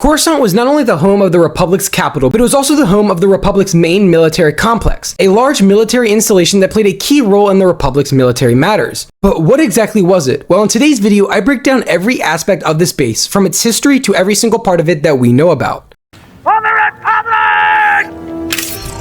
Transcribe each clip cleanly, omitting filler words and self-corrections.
Coruscant was not only the home of the Republic's capital, but it was also the home of the Republic's main military complex, a large military installation that played a key role in the Republic's military matters. But what exactly was it? Well, in today's video, I break down every aspect of this base, from its history to every single part of it that we know about. For the Republic!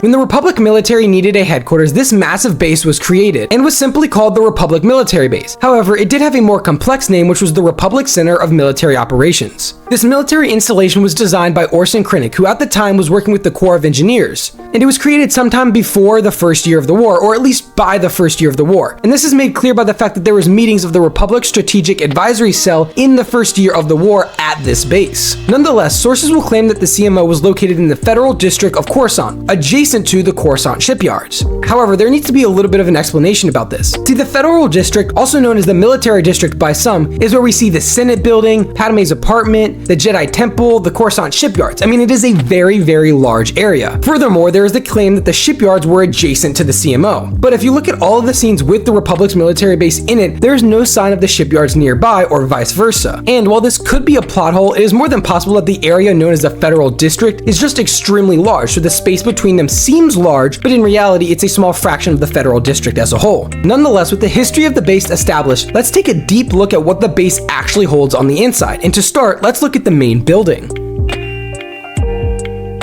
When the Republic military needed a headquarters, this massive base was created and was simply called the Republic Military Base. However, it did have a more complex name, which was the Republic Center of Military Operations. This military installation was designed by Orson Krennic, who at the time was working with the Corps of Engineers, and it was created sometime before the first year of the war, or at least by the first year of the war. And this is made clear by the fact that there was meetings of the Republic Strategic Advisory Cell in the first year of the war at this base. Nonetheless, sources will claim that the CMO was located in the Federal District of Coruscant, adjacent to the Coruscant shipyards. However, there needs to be a little bit of an explanation about this. See, the Federal District, also known as the Military District by some, is where we see the Senate building, Padme's apartment, the Jedi Temple, the Coruscant shipyards. I mean, it is a very, very large area. Furthermore, there is the claim that the shipyards were adjacent to the CMO. But if you look at all of the scenes with the Republic's military base in it, there's no sign of the shipyards nearby or vice versa. And while this could be a plot hole, it is more than possible that the area known as the Federal District is just extremely large, so the space between them seems large, but in reality, it's a small fraction of the Federal District as a whole. Nonetheless, with the history of the base established, let's take a deep look at what the base actually holds on the inside. And to start, let's look at the main building.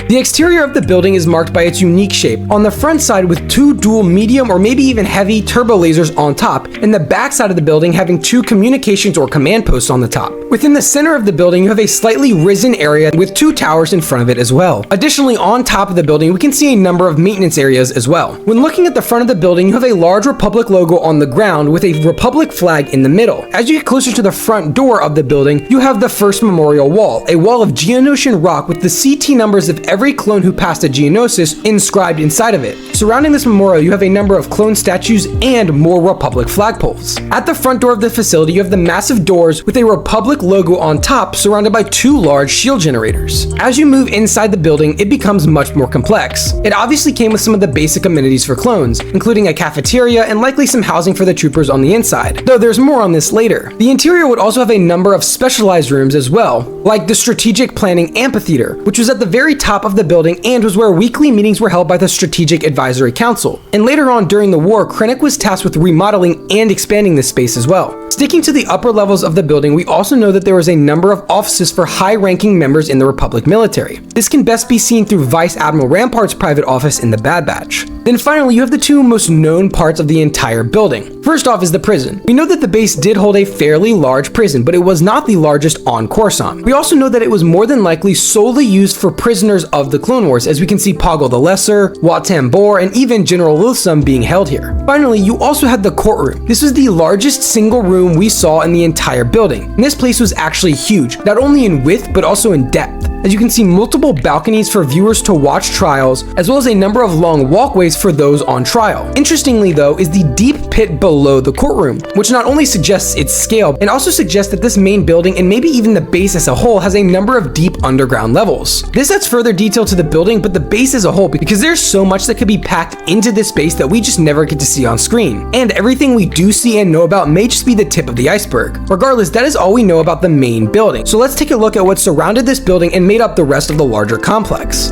The exterior of the building is marked by its unique shape, on the front side with two dual medium or maybe even heavy turbo lasers on top, and the back side of the building having two communications or command posts on the top. Within the center of the building, you have a slightly risen area with two towers in front of it as well. Additionally, on top of the building, we can see a number of maintenance areas as well. When looking at the front of the building, you have a large Republic logo on the ground with a Republic flag in the middle. As you get closer to the front door of the building, you have the first memorial wall, a wall of Geonosian rock with the CT numbers of every clone who passed a Geonosis inscribed inside of it. Surrounding this memorial, you have a number of clone statues and more Republic flagpoles. At the front door of the facility, you have the massive doors with a Republic logo on top, surrounded by two large shield generators. As you move inside the building, it becomes much more complex. It obviously came with some of the basic amenities for clones, including a cafeteria and likely some housing for the troopers on the inside, though there's more on this later. The interior would also have a number of specialized rooms as well, like the Strategic Planning Amphitheater, which was at the very top of the building and was where weekly meetings were held by the Strategic Advisory Council. And later on during the war, Krennic was tasked with remodeling and expanding this space as well. Sticking to the upper levels of the building, we also know that there was a number of offices for high-ranking members in the Republic military. This can best be seen through Vice Admiral Rampart's private office in the Bad Batch. Then finally, you have the two most known parts of the entire building. First off is the prison. We know that the base did hold a fairly large prison, but it was not the largest on Coruscant. We also know that it was more than likely solely used for prisoners of the Clone Wars, as we can see Poggle the Lesser, Wat Tambor, and even General Lilsum being held here. Finally, you also had the courtroom. This was the largest single room we saw in the entire building. And this place was actually huge, not only in width, but also in depth. As you can see, multiple balconies for viewers to watch trials, as well as a number of long walkways for those on trial. Interestingly though, is the deep pit below the courtroom, which not only suggests its scale, it also suggests that this main building and maybe even the base as a whole has a number of deep underground levels. This adds further detail to the building, but the base as a whole, because there's so much that could be packed into this base that we just never get to see on screen. And everything we do see and know about may just be the tip of the iceberg. Regardless, that is all we know about the main building. So let's take a look at what surrounded this building and made up the rest of the larger complex.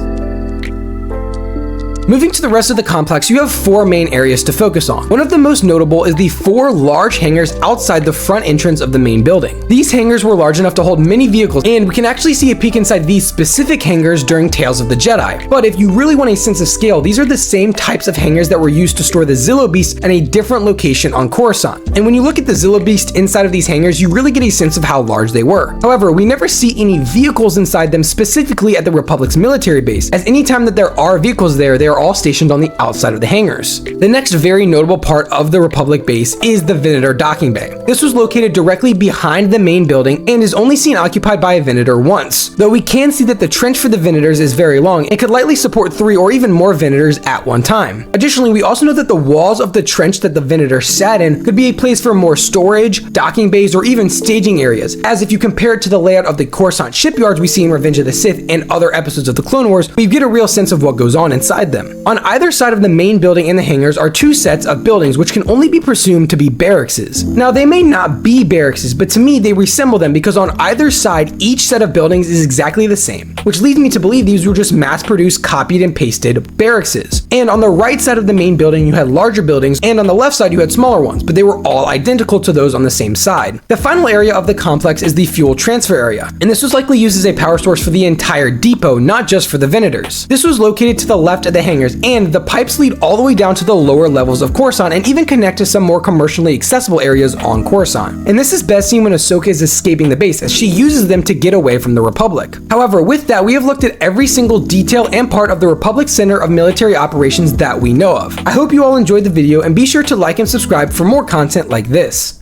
Moving to the rest of the complex, you have four main areas to focus on. One of the most notable is the four large hangars outside the front entrance of the main building. These hangars were large enough to hold many vehicles, and we can actually see a peek inside these specific hangars during Tales of the Jedi. But if you really want a sense of scale, these are the same types of hangars that were used to store the Zillo Beast at a different location on Coruscant. And when you look at the Zillo Beast inside of these hangars, you really get a sense of how large they were. However, we never see any vehicles inside them specifically at the Republic's military base, as anytime that there are vehicles there, they are all stationed on the outside of the hangars. The next very notable part of the Republic base is the Venator docking bay. This was located directly behind the main building and is only seen occupied by a Venator once, though we can see that the trench for the Venators is very long and could likely support 3 or even more Venators at one time. Additionally, we also know that the walls of the trench that the Venator sat in could be a place for more storage, docking bays, or even staging areas, as if you compare it to the layout of the Coruscant shipyards we see in Revenge of the Sith and other episodes of the Clone Wars, we get a real sense of what goes on inside them. them. On either side of the main building and the hangars are two sets of buildings which can only be presumed to be barracks. Now they may not be barracks, but to me they resemble them because on either side each set of buildings is exactly the same, which leads me to believe these were just mass-produced, copied and pasted barracks. And on the right side of the main building you had larger buildings, and on the left side you had smaller ones, but they were all identical to those on the same side. The final area of the complex is the fuel transfer area, and this was likely used as a power source for the entire depot, not just for the Venators. This was located to the left of the hangars, and the pipes lead all the way down to the lower levels of Coruscant and even connect to some more commercially accessible areas on Coruscant. And this is best seen when Ahsoka is escaping the base, as she uses them to get away from the Republic. However, with that, we have looked at every single detail and part of the Republic Center of Military Operations that we know of. I hope you all enjoyed the video, and be sure to like and subscribe for more content like this.